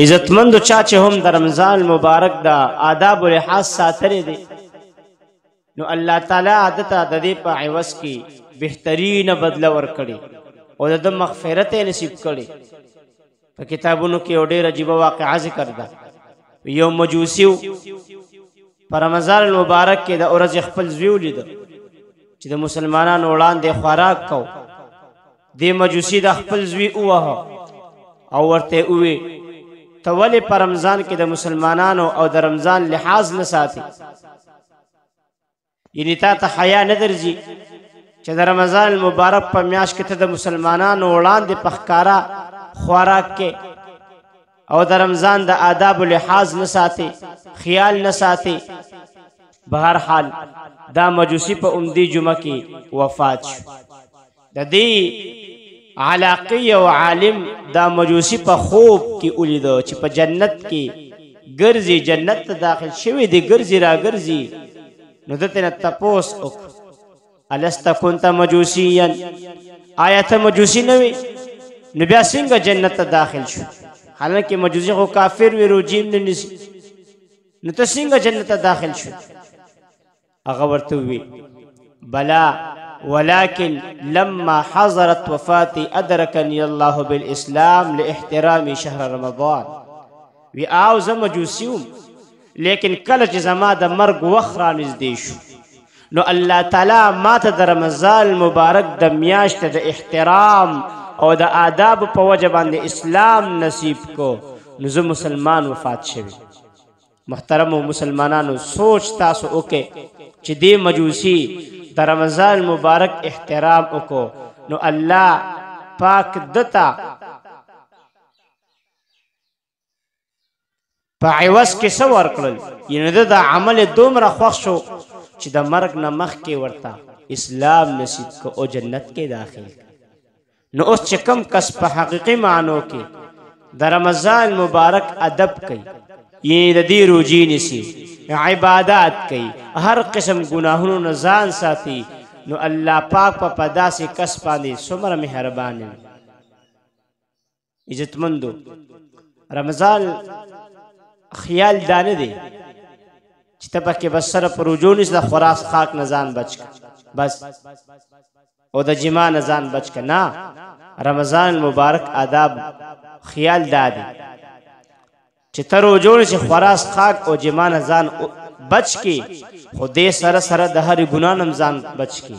عزتمندو چا چې هم د رمضان مبارک دا آداب و لحاظ ساتلی دی نو الله تعالی عادت د دې په عوض کې بهترینه بدله ورکړي او د مغفرت نصیب کړي. په کتابونو کې یو ډېر عجیبه واقعه ذکر ده. یو مجوسیو په رمضان المبارک کې د ورځې خپل زوی ولیده چې د مسلمانانو وړاندې خوراک کو. دې مجوسي د خپل زوی ووهه او ورته ووی ته ولې په رمضان کې د مسلمانانو او د رمضان لحاظ نه ساتي؟ یعنې تا ته حیا نه درځي چې د رمضان المبارک په میاشت کې ته د مسلمانانو وړاندې په ښکاره خوراک کې او د رمضان د آداب و لحاظ نه ساتي، خیال نه ساتي. بهرحال دا مجوسی په عمدی جمعه کې وفات شو. د دې علاقی او عالم دا مجوسی په خوب کې ولیدو چې په جنت کې ګرځي، جنت ته داخل شوی دی، ګرځي را ګرځي. نو دته نه تپوس وکړه الست كنت مجوسیا، آیا ته مجوسی نه وې؟ نو بیا څنګه جنت ته داخل شو؟ حالانکه مجوسی خو کافر وي، روجیم نه نیسي، نو ته څنګه جنت ته داخل شو؟ هغه ورته ووی بلا ولكن لما حضرت وفاتي أدركني الله بالإسلام لاحترام شهر رمضان. وی آو زه مجوسیوم لیکن کله چې زما د مرګ وخت را نږدې شو نو الله تعالی ما ته د رمضان مبارک د میاشت د احترام او د آداب په وجه باندې اسلام نصیب کو، نو زه مسلمان وفات شوی. محترمو مسلمانانو، سوچ تاسو وکئ چې دې مجوسی د رمضان مبارک احترام وکړو نو الله پاک دتا په عوض کې څه ورکړل؟ یعنې د عمل دومره خوښ شو چې د مرګ نه مخکې ورته اسلام نصیب کو او جنت کې داخل. نو اوس چې کم کس په حقیقي معنو کې د رمضان مبارک ادب کوي، یعنې د دې روجې نیسي، عبادات کوي، هر قسم گناهونو نه ځان ساتي، نو الله پاک په داسې کس باندې څومره مهربان وي. عزتمندو، رمضان خیال دا نه دی چې ته پکې بس سره په روجو نیسې د خوراک خاک نه ځان بچ که بس او د جما نه ځان بچ که. نه، رمضان مبارک آداب خیال دا دی چې ته روجو نیسې خوراک خاک او جما نه ځان بچ کی، خو دې سره سره د هر ګناه نه ځان بچ کی.